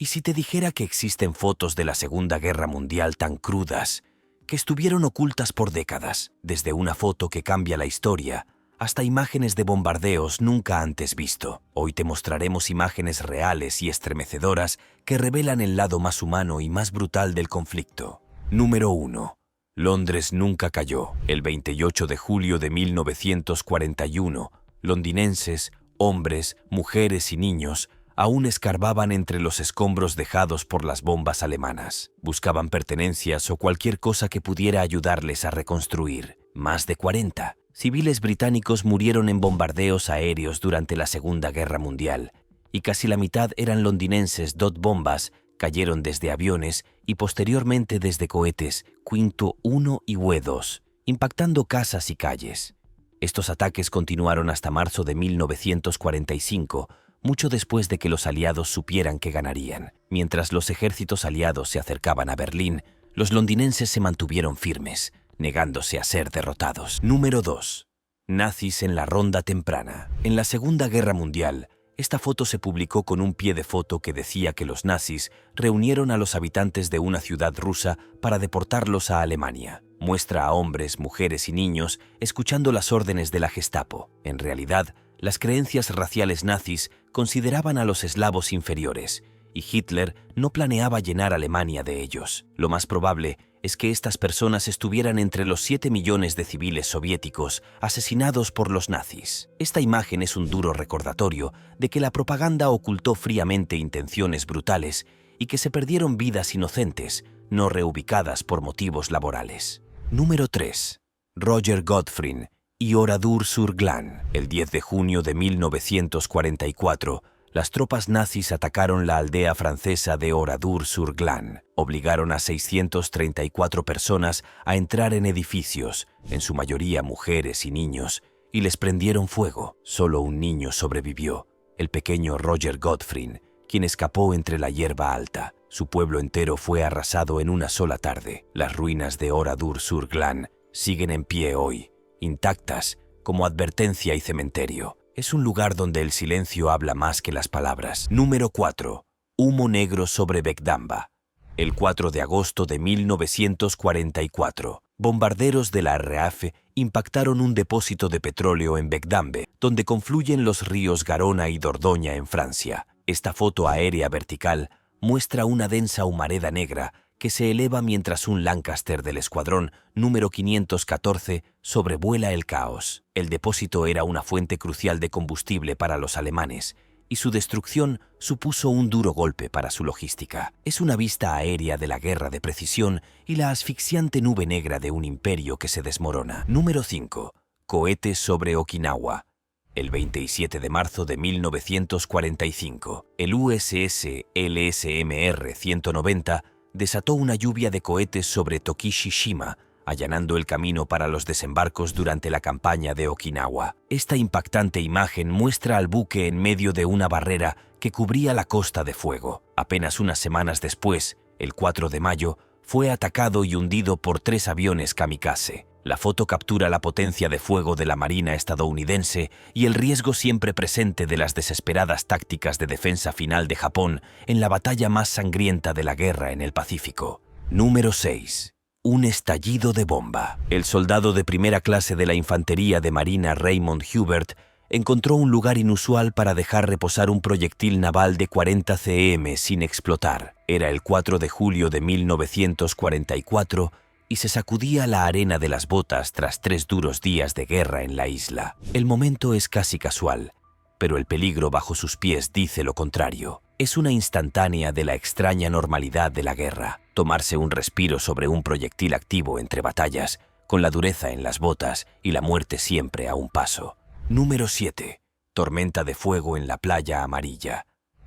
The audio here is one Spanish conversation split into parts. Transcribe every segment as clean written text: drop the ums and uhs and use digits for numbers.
¿Y si te dijera que existen fotos de la Segunda Guerra Mundial tan crudas, que estuvieron ocultas por décadas, desde una foto que cambia la historia hasta imágenes de bombardeos nunca antes visto? Hoy te mostraremos imágenes reales y estremecedoras que revelan el lado más humano y más brutal del conflicto. Número 1. Londres nunca cayó. El 28 de julio de 1941, londinenses, hombres, mujeres y niños aún escarbaban entre los escombros dejados por las bombas alemanas. Buscaban pertenencias o cualquier cosa que pudiera ayudarles a reconstruir. Más de 40 civiles británicos murieron en bombardeos aéreos durante la Segunda Guerra Mundial, y casi la mitad eran londinenses. Bombas cayeron desde aviones y posteriormente desde cohetes Quinto 1 y W2, impactando casas y calles. Estos ataques continuaron hasta marzo de 1945, mucho después de que los aliados supieran que ganarían. Mientras los ejércitos aliados se acercaban a Berlín, los londinenses se mantuvieron firmes, negándose a ser derrotados. Número 2. Nazis en la ronda temprana. En la Segunda Guerra Mundial, esta foto se publicó con un pie de foto que decía que los nazis reunieron a los habitantes de una ciudad rusa para deportarlos a Alemania. Muestra a hombres, mujeres y niños escuchando las órdenes de la Gestapo. En realidad, las creencias raciales nazis consideraban a los eslavos inferiores, y Hitler no planeaba llenar Alemania de ellos. Lo más probable es que estas personas estuvieran entre los 7 millones de civiles soviéticos asesinados por los nazis. Esta imagen es un duro recordatorio de que la propaganda ocultó fríamente intenciones brutales y que se perdieron vidas inocentes, no reubicadas por motivos laborales. Número 3. Roger Godfrey y Oradour-sur-Glane. El 10 de junio de 1944, las tropas nazis atacaron la aldea francesa de Oradour-sur-Glane. Obligaron a 634 personas a entrar en edificios, en su mayoría mujeres y niños, y les prendieron fuego. Solo un niño sobrevivió, el pequeño Roger Godfrey, quien escapó entre la hierba alta. Su pueblo entero fue arrasado en una sola tarde. Las ruinas de Oradour-sur-Glane siguen en pie hoy, intactas como advertencia y cementerio. Es un lugar donde el silencio habla más que las palabras. Número 4. Humo negro sobre Becdamba. El 4 de agosto de 1944, bombarderos de la RAF impactaron un depósito de petróleo en Becdambe, donde confluyen los ríos Garona y Dordoña en Francia. Esta foto aérea vertical muestra una densa humareda negra que se eleva mientras un Lancaster del escuadrón número 514 sobrevuela el caos. El depósito era una fuente crucial de combustible para los alemanes, y su destrucción supuso un duro golpe para su logística. Es una vista aérea de la guerra de precisión y la asfixiante nube negra de un imperio que se desmorona. Número 5. Cohetes sobre Okinawa. El 27 de marzo de 1945, el USS LSMR-190 desató una lluvia de cohetes sobre Tokishishima, allanando el camino para los desembarcos durante la campaña de Okinawa. Esta impactante imagen muestra al buque en medio de una barrera que cubría la costa de fuego. Apenas unas semanas después, el 4 de mayo, fue atacado y hundido por 3 aviones kamikaze. La foto captura la potencia de fuego de la Marina estadounidense y el riesgo siempre presente de las desesperadas tácticas de defensa final de Japón en la batalla más sangrienta de la guerra en el Pacífico. Número 6. Un estallido de bomba. El soldado de primera clase de la Infantería de Marina Raymond Hubert encontró un lugar inusual para dejar reposar un proyectil naval de 40 cm sin explotar. Era el 4 de julio de 1944 y se sacudía la arena de las botas tras 3 duros días de guerra en la isla. El momento es casi casual, pero el peligro bajo sus pies dice lo contrario. Es una instantánea de la extraña normalidad de la guerra. Tomarse un respiro sobre un proyectil activo entre batallas, con la dureza en las botas y la muerte siempre a un paso. Número 7. Tormenta de fuego en la playa Amarilla.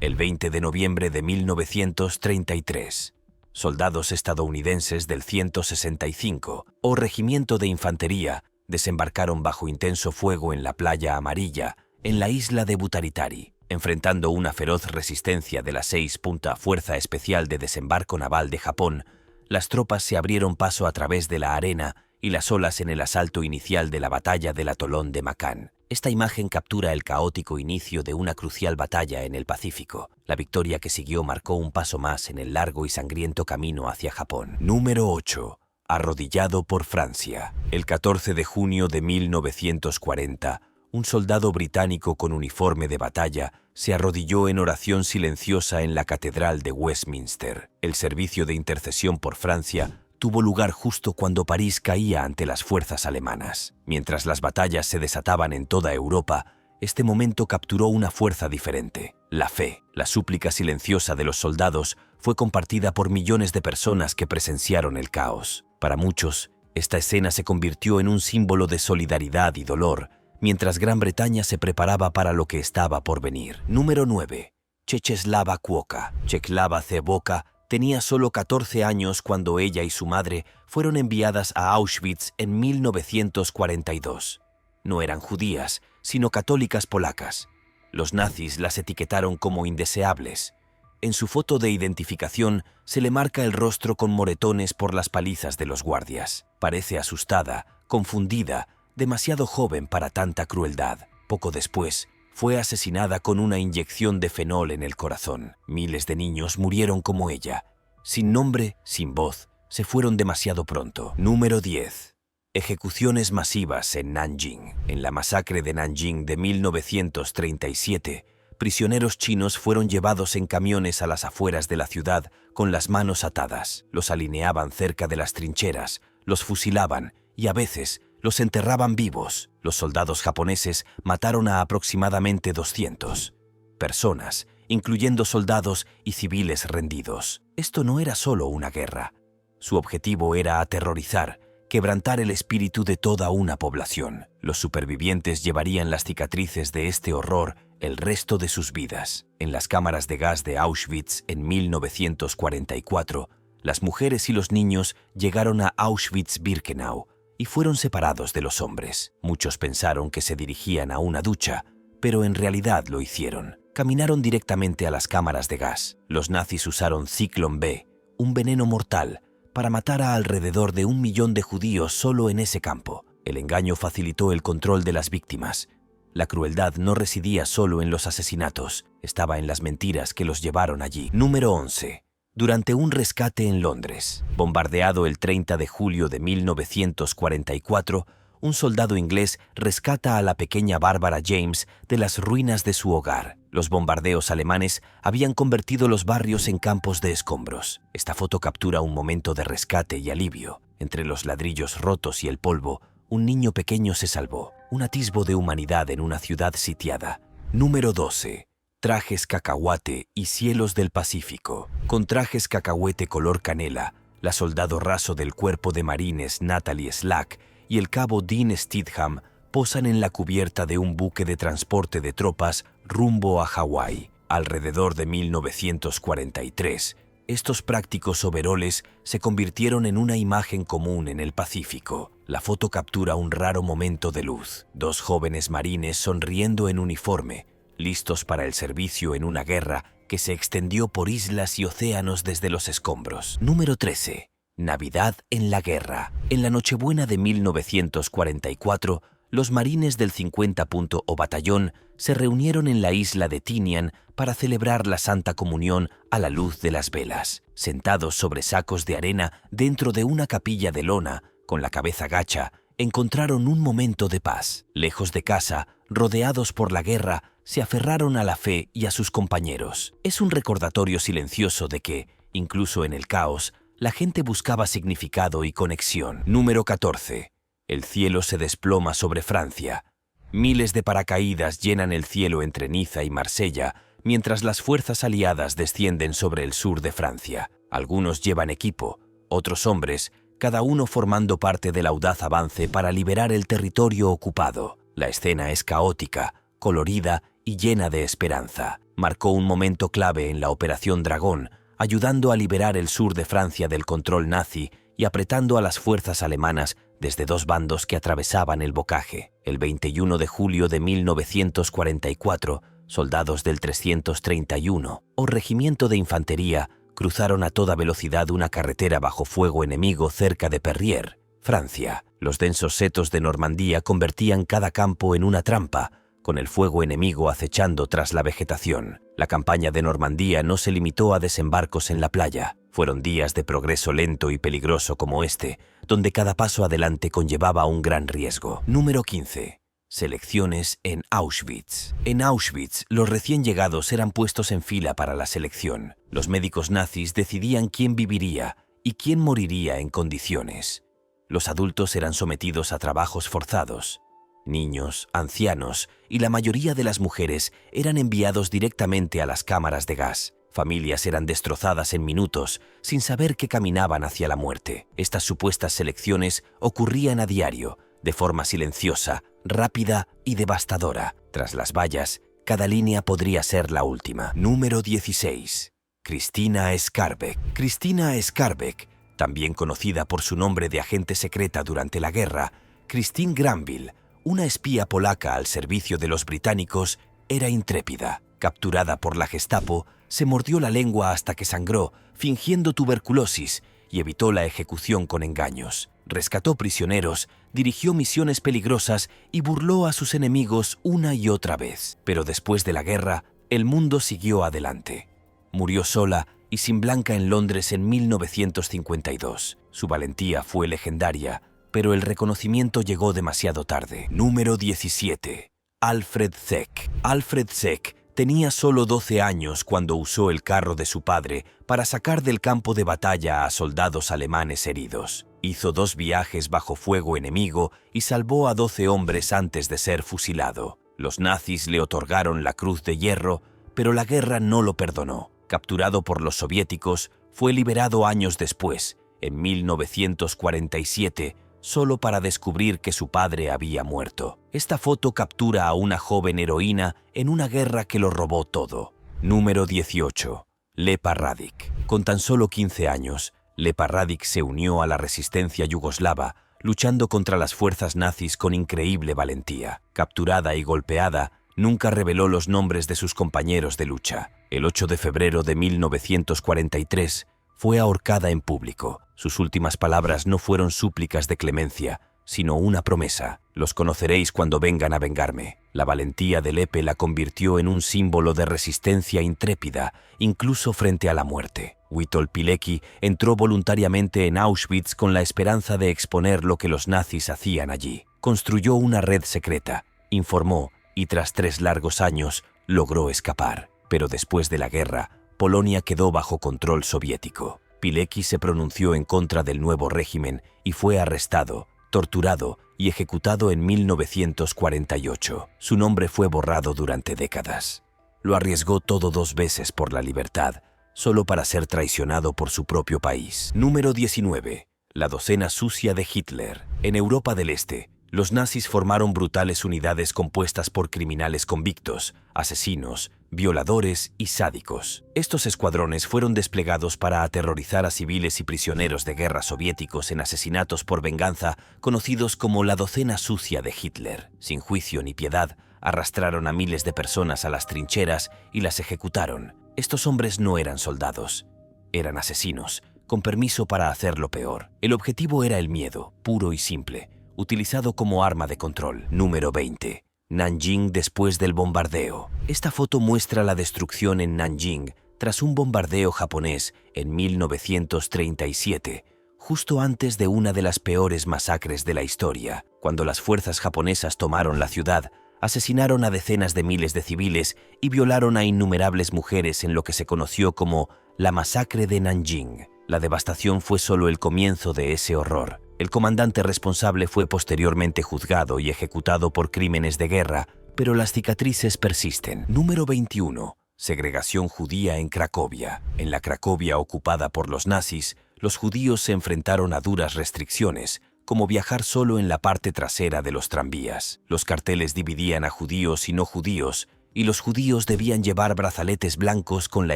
El 20 de noviembre de 1933. Soldados estadounidenses del 165 o Regimiento de Infantería desembarcaron bajo intenso fuego en la playa Amarilla, en la isla de Butaritari. Enfrentando una feroz resistencia de la 6 Fuerza Especial de Desembarco Naval de Japón, las tropas se abrieron paso a través de la arena y las olas en el asalto inicial de la batalla del atolón de Makan. Esta imagen captura el caótico inicio de una crucial batalla en el Pacífico. La victoria que siguió marcó un paso más en el largo y sangriento camino hacia Japón. Número 8. Arrodillado por Francia. El 14 de junio de 1940, un soldado británico con uniforme de batalla se arrodilló en oración silenciosa en la Catedral de Westminster. El servicio de intercesión por Francia tuvo lugar justo cuando París caía ante las fuerzas alemanas. Mientras las batallas se desataban en toda Europa, este momento capturó una fuerza diferente: la fe. La súplica silenciosa de los soldados fue compartida por millones de personas que presenciaron el caos. Para muchos, esta escena se convirtió en un símbolo de solidaridad y dolor, mientras Gran Bretaña se preparaba para lo que estaba por venir. Número 9. Czeslawa Kwoka. Czeslawa Kwoka tenía solo 14 años cuando ella y su madre fueron enviadas a Auschwitz en 1942. No eran judías, sino católicas polacas. Los nazis las etiquetaron como indeseables. En su foto de identificación se le marca el rostro con moretones por las palizas de los guardias. Parece asustada, confundida, demasiado joven para tanta crueldad. Poco después, fue asesinada con una inyección de fenol en el corazón. Miles de niños murieron como ella. Sin nombre, sin voz, se fueron demasiado pronto. Número 10. Ejecuciones masivas en Nanjing. En la masacre de Nanjing de 1937, prisioneros chinos fueron llevados en camiones a las afueras de la ciudad con las manos atadas. Los alineaban cerca de las trincheras, los fusilaban y a veces los enterraban vivos. Los soldados japoneses mataron a aproximadamente 200 personas, incluyendo soldados y civiles rendidos. Esto no era solo una guerra. Su objetivo era aterrorizar, quebrantar el espíritu de toda una población. Los supervivientes llevarían las cicatrices de este horror el resto de sus vidas. En las cámaras de gas de Auschwitz en 1944, las mujeres y los niños llegaron a Auschwitz-Birkenau y fueron separados de los hombres. Muchos pensaron que se dirigían a una ducha, pero en realidad lo hicieron. Caminaron directamente a las cámaras de gas. Los nazis usaron Zyklon B, un veneno mortal, para matar a alrededor de 1 millón de judíos solo en ese campo. El engaño facilitó el control de las víctimas. La crueldad no residía solo en los asesinatos, estaba en las mentiras que los llevaron allí. Número 11. Durante un rescate en Londres. Bombardeado el 30 de julio de 1944, un soldado inglés rescata a la pequeña Barbara James de las ruinas de su hogar. Los bombardeos alemanes habían convertido los barrios en campos de escombros. Esta foto captura un momento de rescate y alivio. Entre los ladrillos rotos y el polvo, un niño pequeño se salvó. Un atisbo de humanidad en una ciudad sitiada. Número 12. Trajes cacahuate y cielos del Pacífico. Con trajes cacahuete color canela, la soldado raso del cuerpo de marines Natalie Slack y el cabo Dean Stidham posan en la cubierta de un buque de transporte de tropas rumbo a Hawái. Alrededor de 1943, estos prácticos overoles se convirtieron en una imagen común en el Pacífico. La foto captura un raro momento de luz. 2 jóvenes marines sonriendo en uniforme, listos para el servicio en una guerra que se extendió por islas y océanos desde los escombros. Número 13. Navidad en la guerra. En la Nochebuena de 1944, los marines del 50 O Batallón se reunieron en la isla de Tinian para celebrar la Santa Comunión a la luz de las velas. Sentados sobre sacos de arena dentro de una capilla de lona, con la cabeza gacha, encontraron un momento de paz. Lejos de casa, rodeados por la guerra, se aferraron a la fe y a sus compañeros. Es un recordatorio silencioso de que, incluso en el caos, la gente buscaba significado y conexión. Número 14. El cielo se desploma sobre Francia. Miles de paracaídas llenan el cielo entre Niza y Marsella, mientras las fuerzas aliadas descienden sobre el sur de Francia. Algunos llevan equipo, otros hombres, cada uno formando parte del audaz avance para liberar el territorio ocupado. La escena es caótica, colorida y llena de esperanza. Marcó un momento clave en la Operación Dragón, ayudando a liberar el sur de Francia del control nazi y apretando a las fuerzas alemanas desde 2 bandos que atravesaban el bocaje. El 21 de julio de 1944, soldados del 331 o Regimiento de Infantería cruzaron a toda velocidad una carretera bajo fuego enemigo cerca de Perrières, Francia. Los densos setos de Normandía convertían cada campo en una trampa, con el fuego enemigo acechando tras la vegetación. La campaña de Normandía no se limitó a desembarcos en la playa. Fueron días de progreso lento y peligroso como este, donde cada paso adelante conllevaba un gran riesgo. Número 15. Selecciones en Auschwitz. En Auschwitz, los recién llegados eran puestos en fila para la selección. Los médicos nazis decidían quién viviría y quién moriría en condiciones. Los adultos eran sometidos a trabajos forzados. Niños, ancianos y la mayoría de las mujeres eran enviados directamente a las cámaras de gas. Familias eran destrozadas en minutos, sin saber que caminaban hacia la muerte. Estas supuestas selecciones ocurrían a diario, de forma silenciosa, rápida y devastadora. Tras las vallas, cada línea podría ser la última. Número 16. Christina Skarbek. Christina Skarbek, también conocida por su nombre de agente secreta durante la guerra, Christine Granville, una espía polaca al servicio de los británicos, era intrépida. Capturada por la Gestapo, se mordió la lengua hasta que sangró, fingiendo tuberculosis, y evitó la ejecución con engaños. Rescató prisioneros, dirigió misiones peligrosas y burló a sus enemigos una y otra vez. Pero después de la guerra, el mundo siguió adelante. Murió sola y sin blanca en Londres en 1952. Su valentía fue legendaria, pero el reconocimiento llegó demasiado tarde. Número 17. Alfred Zeck. Alfred Zeck tenía solo 12 años cuando usó el carro de su padre para sacar del campo de batalla a soldados alemanes heridos. Hizo 2 viajes bajo fuego enemigo y salvó a 12 hombres antes de ser fusilado. Los nazis le otorgaron la Cruz de Hierro, pero la guerra no lo perdonó. Capturado por los soviéticos, fue liberado años después, en 1947, solo para descubrir que su padre había muerto. Esta foto captura a una joven heroína en una guerra que lo robó todo. Número 18. Lepa Radic. Con tan solo 15 años, Lepa Radic se unió a la resistencia yugoslava, luchando contra las fuerzas nazis con increíble valentía. Capturada y golpeada, nunca reveló los nombres de sus compañeros de lucha. El 8 de febrero de 1943, fue ahorcada en público. Sus últimas palabras no fueron súplicas de clemencia, sino una promesa. Los conoceréis cuando vengan a vengarme. La valentía de Lepe la convirtió en un símbolo de resistencia intrépida, incluso frente a la muerte. Witold Pilecki entró voluntariamente en Auschwitz con la esperanza de exponer lo que los nazis hacían allí. Construyó una red secreta, informó y tras 3 largos años logró escapar. Pero después de la guerra, Polonia quedó bajo control soviético. Pilecki se pronunció en contra del nuevo régimen y fue arrestado, torturado y ejecutado en 1948. Su nombre fue borrado durante décadas. Lo arriesgó todo 2 veces por la libertad, solo para ser traicionado por su propio país. Número 19. La docena sucia de Hitler. En Europa del Este, los nazis formaron brutales unidades compuestas por criminales convictos, asesinos, violadores y sádicos. Estos escuadrones fueron desplegados para aterrorizar a civiles y prisioneros de guerra soviéticos en asesinatos por venganza conocidos como la docena sucia de Hitler. Sin juicio ni piedad, arrastraron a miles de personas a las trincheras y las ejecutaron. Estos hombres no eran soldados, eran asesinos, con permiso para hacer lo peor. El objetivo era el miedo, puro y simple, utilizado como arma de control. Número 20. Nanjing después del bombardeo. Esta foto muestra la destrucción en Nanjing tras un bombardeo japonés en 1937, justo antes de una de las peores masacres de la historia. Cuando las fuerzas japonesas tomaron la ciudad, asesinaron a decenas de miles de civiles y violaron a innumerables mujeres en lo que se conoció como la masacre de Nanjing. La devastación fue solo el comienzo de ese horror. El comandante responsable fue posteriormente juzgado y ejecutado por crímenes de guerra, pero las cicatrices persisten. Número 21. Segregación judía en Cracovia. En la Cracovia ocupada por los nazis, los judíos se enfrentaron a duras restricciones, como viajar solo en la parte trasera de los tranvías. Los carteles dividían a judíos y no judíos, y los judíos debían llevar brazaletes blancos con la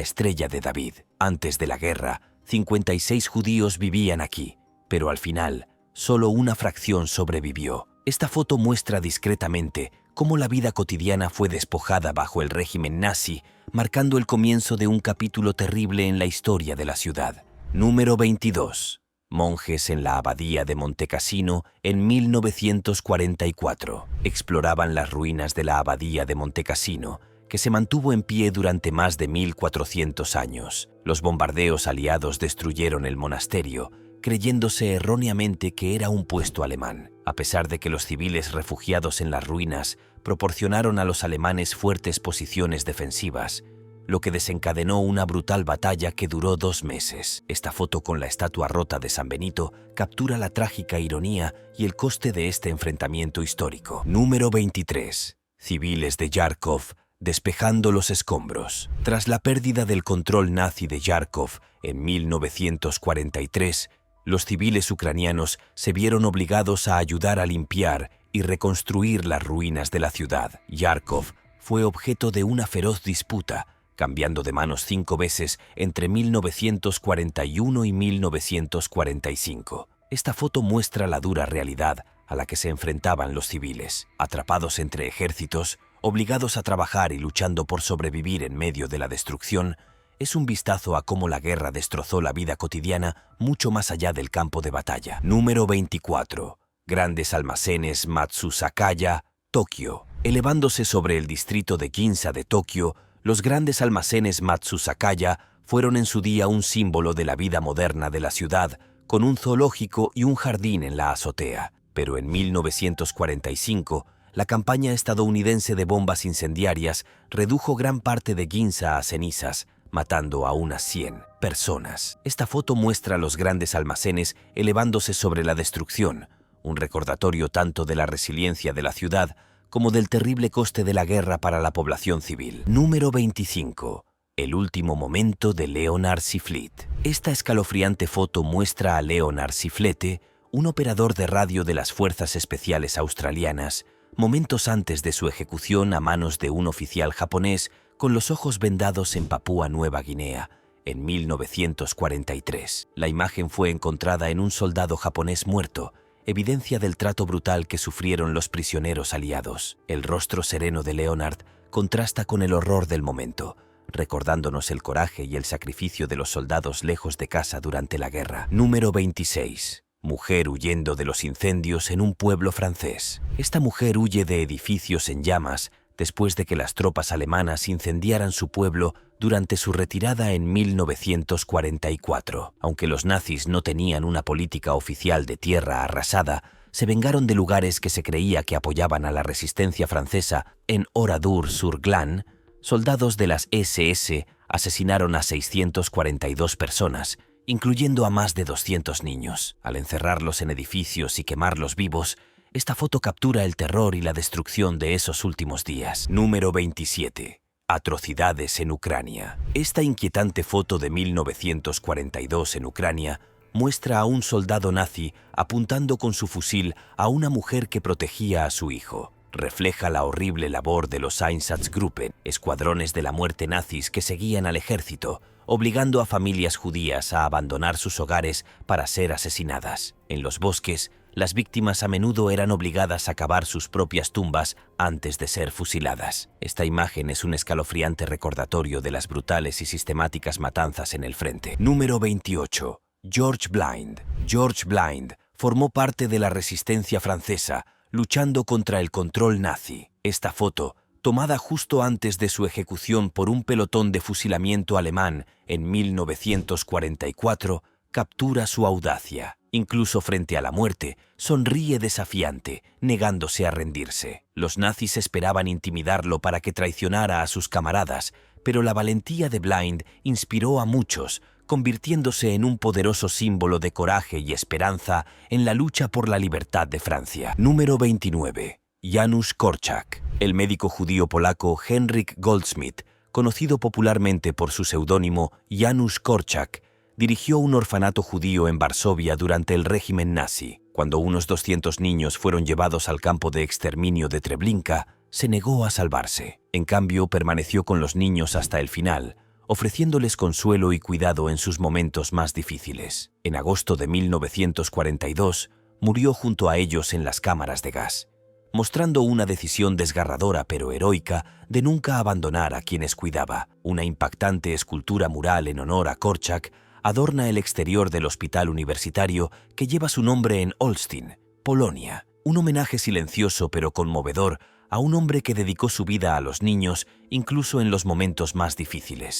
estrella de David. Antes de la guerra, 56 judíos vivían aquí, pero al final, solo una fracción sobrevivió. Esta foto muestra discretamente cómo la vida cotidiana fue despojada bajo el régimen nazi, marcando el comienzo de un capítulo terrible en la historia de la ciudad. Número 22. Monjes en la abadía de Montecassino en 1944 exploraban las ruinas de la abadía de Montecassino, que se mantuvo en pie durante más de 1400 años. Los bombardeos aliados destruyeron el monasterio, creyéndose erróneamente que era un puesto alemán, a pesar de que los civiles refugiados en las ruinas proporcionaron a los alemanes fuertes posiciones defensivas, lo que desencadenó una brutal batalla que duró 2 meses. Esta foto con la estatua rota de San Benito captura la trágica ironía y el coste de este enfrentamiento histórico. Número 23. Civiles de Járkov despejando los escombros. Tras la pérdida del control nazi de Járkov en 1943, los civiles ucranianos se vieron obligados a ayudar a limpiar y reconstruir las ruinas de la ciudad. Járkov fue objeto de una feroz disputa, cambiando de manos 5 veces entre 1941 y 1945. Esta foto muestra la dura realidad a la que se enfrentaban los civiles, atrapados entre ejércitos, obligados a trabajar y luchando por sobrevivir en medio de la destrucción. Es un vistazo a cómo la guerra destrozó la vida cotidiana mucho más allá del campo de batalla. Número 24. Grandes almacenes Matsusakaya, Tokio. Elevándose sobre el distrito de Ginza de Tokio, los grandes almacenes Matsusakaya fueron en su día un símbolo de la vida moderna de la ciudad, con un zoológico y un jardín en la azotea. Pero en 1945, la campaña estadounidense de bombas incendiarias redujo gran parte de Ginza a cenizas, matando a unas 100 personas. Esta foto muestra los grandes almacenes elevándose sobre la destrucción, un recordatorio tanto de la resiliencia de la ciudad como del terrible coste de la guerra para la población civil. Número 25. El último momento de Leonard Siflet. Esta escalofriante foto muestra a Leonard Siflete, un operador de radio de las Fuerzas Especiales Australianas, momentos antes de su ejecución a manos de un oficial japonés con los ojos vendados en Papúa Nueva Guinea, en 1943. La imagen fue encontrada en un soldado japonés muerto, evidencia del trato brutal que sufrieron los prisioneros aliados. El rostro sereno de Leonard contrasta con el horror del momento, recordándonos el coraje y el sacrificio de los soldados lejos de casa durante la guerra. Número 26. Mujer huyendo de los incendios en un pueblo francés. Esta mujer huye de edificios en llamas después de que las tropas alemanas incendiaran su pueblo durante su retirada en 1944. Aunque los nazis no tenían una política oficial de tierra arrasada, se vengaron de lugares que se creía que apoyaban a la resistencia francesa. En Oradour-sur-Glane, soldados de las SS asesinaron a 642 personas, incluyendo a más de 200 niños. Al encerrarlos en edificios y quemarlos vivos, esta foto captura el terror y la destrucción de esos últimos días. Número 27. Atrocidades en Ucrania. Esta inquietante foto de 1942 en Ucrania muestra a un soldado nazi apuntando con su fusil a una mujer que protegía a su hijo. Refleja la horrible labor de los Einsatzgruppen, escuadrones de la muerte nazis que seguían al ejército, obligando a familias judías a abandonar sus hogares para ser asesinadas. En los bosques, las víctimas a menudo eran obligadas a cavar sus propias tumbas antes de ser fusiladas. Esta imagen es un escalofriante recordatorio de las brutales y sistemáticas matanzas en el frente. Número 28. George Blind. George Blind formó parte de la resistencia francesa, luchando contra el control nazi. Esta foto, tomada justo antes de su ejecución por un pelotón de fusilamiento alemán en 1944, captura su audacia. Incluso frente a la muerte, sonríe desafiante, negándose a rendirse. Los nazis esperaban intimidarlo para que traicionara a sus camaradas, pero la valentía de Blind inspiró a muchos, convirtiéndose en un poderoso símbolo de coraje y esperanza en la lucha por la libertad de Francia. Número 29. Janusz Korczak. El médico judío polaco Henryk Goldsmith, conocido popularmente por su seudónimo Janusz Korczak, dirigió un orfanato judío en Varsovia durante el régimen nazi. Cuando unos 200 niños fueron llevados al campo de exterminio de Treblinka, se negó a salvarse. En cambio, permaneció con los niños hasta el final, ofreciéndoles consuelo y cuidado en sus momentos más difíciles. En agosto de 1942, murió junto a ellos en las cámaras de gas, mostrando una decisión desgarradora pero heroica de nunca abandonar a quienes cuidaba. Una impactante escultura mural en honor a Korczak adorna el exterior del hospital universitario que lleva su nombre en Olsztyn, Polonia. Un homenaje silencioso pero conmovedor a un hombre que dedicó su vida a los niños incluso en los momentos más difíciles.